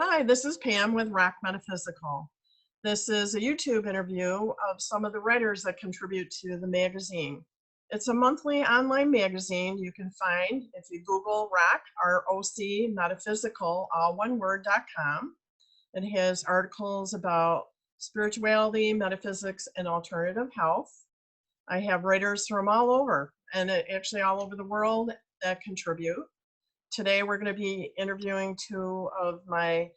Hi, this is Pam with ROC Metaphysical. This is a YouTube interview of some of the writers that contribute to the magazine. It's a monthly online magazine you can find if you Google ROC, R-O-C Metaphysical, all one word.com. It has articles about spirituality, metaphysics, and alternative health. I have writers from all over, and actually all over the world that contribute. Today, we're going to be interviewing two of my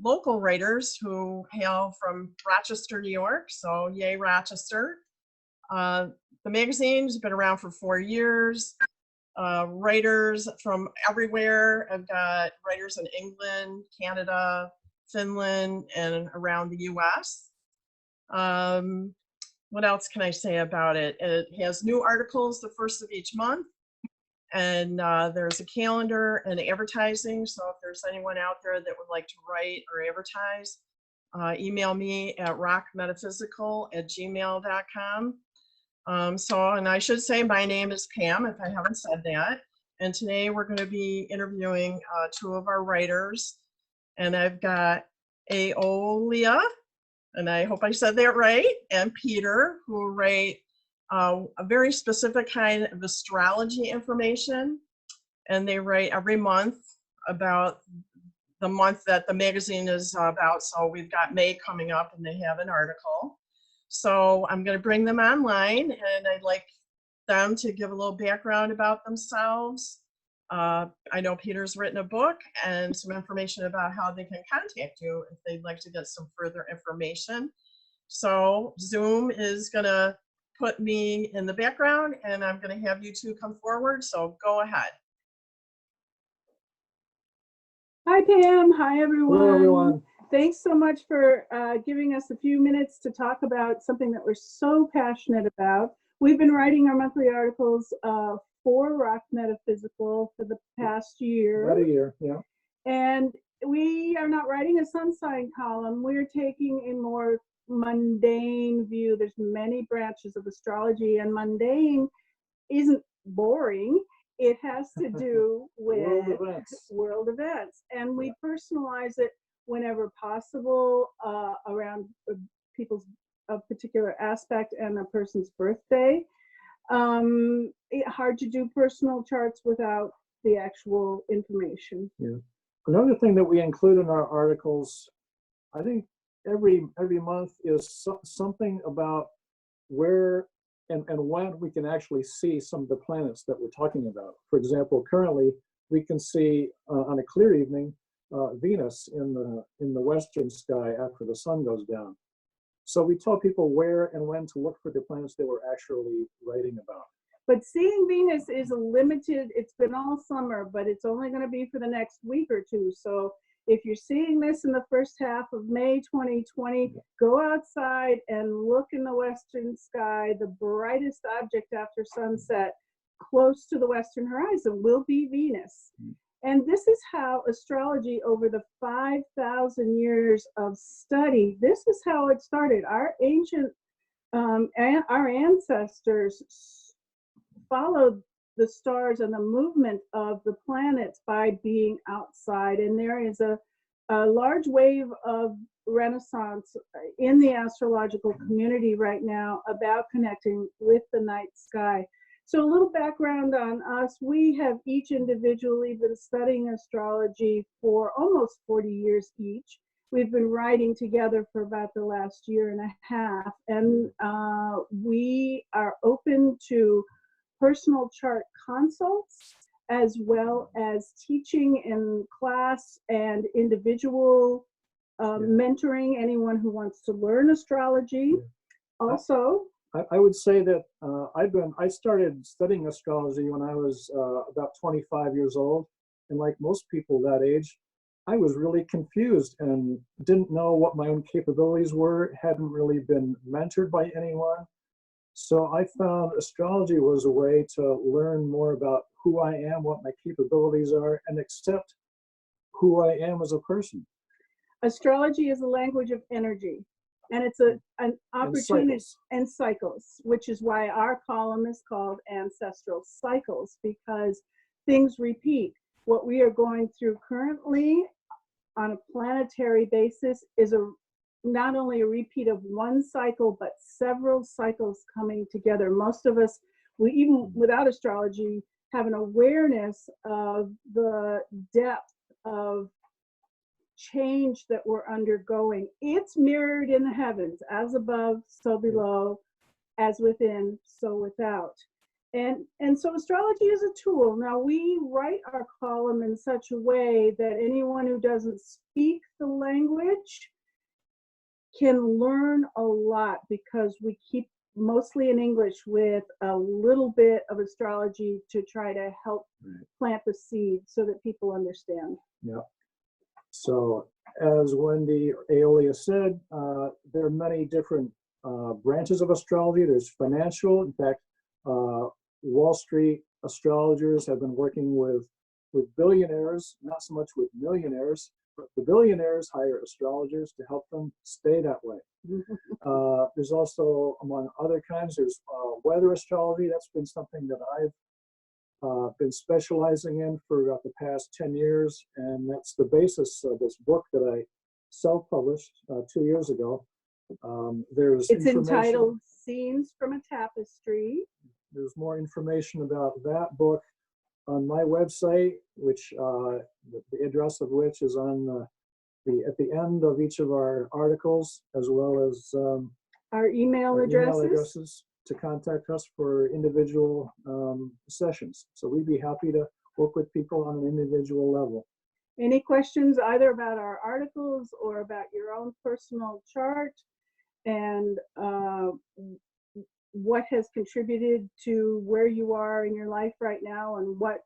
local writers who hail from Rochester, New York. So yay, Rochester. The magazine's been around for 4 years. Writers from everywhere. I've got writers in England, Canada, Finland, and around the US. What else can I say about it? It has new articles the first of each month. And there's a calendar and advertising. So if there's anyone out there that would like to write or advertise, email me at rocmetaphysical@gmail.com. And I should say my name is Pam if I haven't said that. And today we're going to be interviewing two of our writers. And I've got Aeolea, and I hope I said that right, and Peter, who write a very specific kind of astrology information, and they write every month about the month that the magazine is about. So we've got May coming up, and they have an article. So I'm going to bring them online, and I'd like them to give a little background about themselves. I know Peter's written a book and some information about how they can contact you if they'd like to get some further information. So Zoom is going to put me in the background, and I'm going to have you two come forward, so go ahead. Hi, Pam. Hi, everyone. Hello, everyone. Thanks so much for giving us a few minutes to talk about something that we're so passionate about. We've been writing our monthly articles for ROC Metaphysical for the past year. About a year, yeah. And we are not writing a sun sign column. We're taking a more mundane view. There's many branches of astrology, and mundane isn't boring. It has to do with world events, and we personalize it whenever possible around people's a particular aspect and a person's birthday. Hard to do personal charts without the actual information. Yeah. Another thing that we include in our articles, I think every month, is something about where and when we can actually see some of the planets that we're talking about. For example, currently we can see on a clear evening Venus in the western sky after the sun goes down. So we tell people where and when to look for the planets that we're actually writing about. But seeing Venus is limited. It's been all summer, but it's only going to be for the next week or two. So if you're seeing this in the first half of May 2020, go outside and look in the western sky. The brightest object after sunset close to the western horizon will be Venus. And this is how astrology, over the 5,000 years of study, this is how it started. Our ancestors followed the stars and the movement of the planets by being outside. And there is a large wave of renaissance in the astrological community right now about connecting with the night sky. So a little background on us. We have each individually been studying astrology for almost 40 years each. We've been writing together for about the last year and a half, and we are open to personal chart consults, as well as teaching in class and individual mentoring anyone who wants to learn astrology. Also, I would say that I started studying astrology when I was about 25 years old, and like most people that age, I was really confused and didn't know what my own capabilities were, hadn't really been mentored by anyone. So I found astrology was a way to learn more about who I am, what my capabilities are, and accept who I am as a person. Astrology is a language of energy, and it's an opportunity and cycles, which is why our column is called Ancestral Cycles, because things repeat. What we are going through currently on a planetary basis is not only a repeat of one cycle, but several cycles coming together. Most of us, we even without astrology, have an awareness of the depth of change that we're undergoing. It's mirrored in the heavens, as above, so below, as within, so without. And so astrology is a tool. Now we write our column in such a way that anyone who doesn't speak the language can learn a lot, because we keep mostly in English with a little bit of astrology to try to help plant the seed so that people understand. Yeah. So as Wendy Aeolea said, there are many different branches of astrology. There's financial. In fact, Wall Street astrologers have been working with billionaires, not so much with millionaires, but the billionaires hire astrologers to help them stay that way. There's also, among other kinds, there's weather astrology. That's been something that I've been specializing in for about the past 10 years, and that's the basis of this book that I self-published 2 years ago. It's entitled Scenes from a Tapestry. There's more information about that book on my website, which the address of which is on at the end of each of our articles, as well as our email addresses to contact us for individual sessions. So we'd be happy to work with people on an individual level. Any questions either about our articles or about your own personal chart, and what has contributed to where you are in your life right now, and what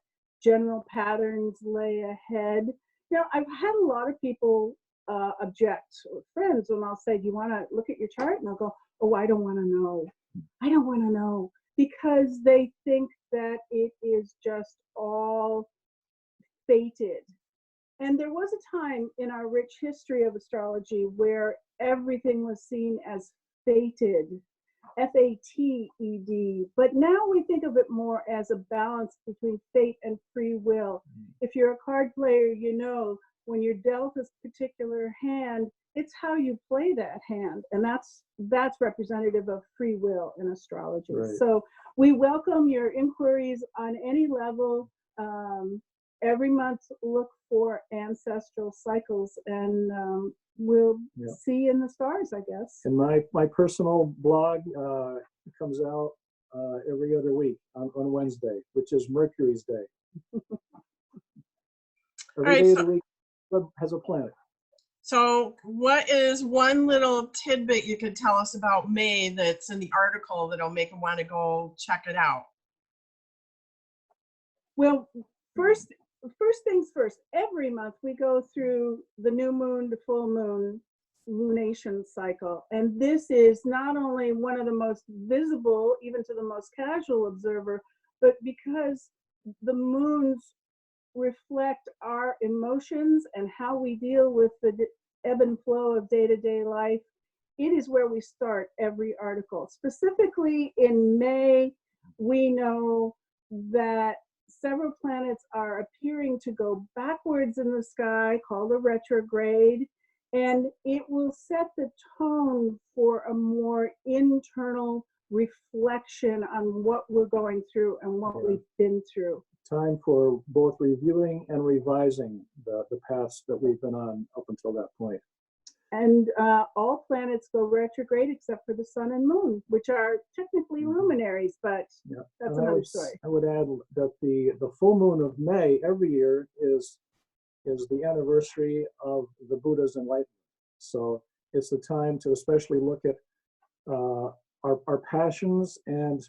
general patterns lay ahead? You know, I've had a lot of people object, or friends, when I'll say, do you want to look at your chart? And they'll go, oh, I don't want to know. I don't want to know, because they think that it is just all fated. And there was a time in our rich history of astrology where everything was seen as fated, F-A-T-E-D. But now we think of it more as a balance between fate and free will. If you're a card player, you know when you're dealt a particular hand, it's how you play that hand, and that's representative of free will in astrology. Right. So we welcome your inquiries on any level. Every month, look for ancestral cycles, and we'll see in the stars, I guess. And my personal blog comes out every other week on Wednesday, which is Mercury's day. Every day of the week has a planet. So what is one little tidbit you could tell us about May that's in the article that'll make them want to go check it out? Well, first things first, every month we go through the new moon to full moon lunation cycle. And this is not only one of the most visible, even to the most casual observer, but because the moons reflect our emotions and how we deal with the ebb and flow of day-to-day life, it is where we start every article. Specifically in May, we know that several planets are appearing to go backwards in the sky, called a retrograde, and it will set the tone for a more internal reflection on what we're going through and what we've been through. Time for both reviewing and revising the paths that we've been on up until that point. And all planets go retrograde except for the sun and moon, which are technically luminaries, but that's another story. I would add that the full moon of May every year is the anniversary of the Buddha's enlightenment. So it's the time to especially look at our passions and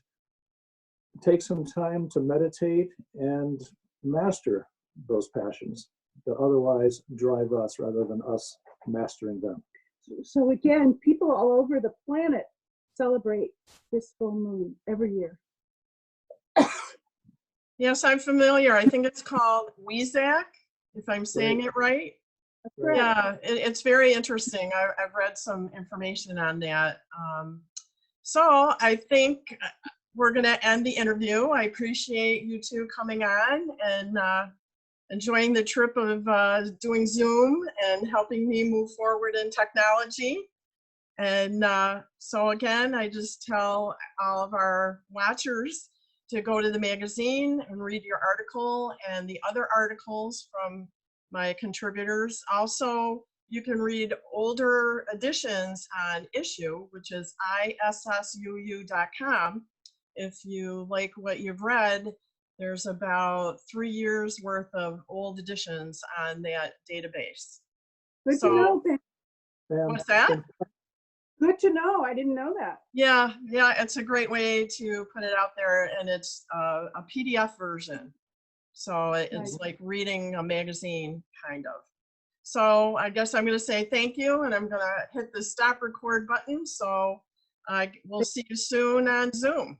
take some time to meditate and master those passions that otherwise drive us rather than us mastering them. So again, people all over the planet celebrate this full moon every year. Yes, I'm familiar. I think it's called Weizak, if I'm saying it right. Right. Yeah, it's very interesting. I've read some information on that. So I think we're going to end the interview. I appreciate you two coming on, and enjoying the trip of doing Zoom and helping me move forward in technology. And so again, I just tell all of our watchers to go to the magazine and read your article and the other articles from my contributors. Also, you can read older editions on Issue, which is issuu.com. If you like what you've read, there's about 3 years worth of old editions on that database. Good So, to know, Pam. what's that? Good to know. I didn't know that. Yeah, it's a great way to put it out there, and it's a PDF version. So it's Nice. like reading a magazine, kind of. So I guess I'm going to say thank you, and I'm going to hit the stop record button. So we'll see you soon on Zoom.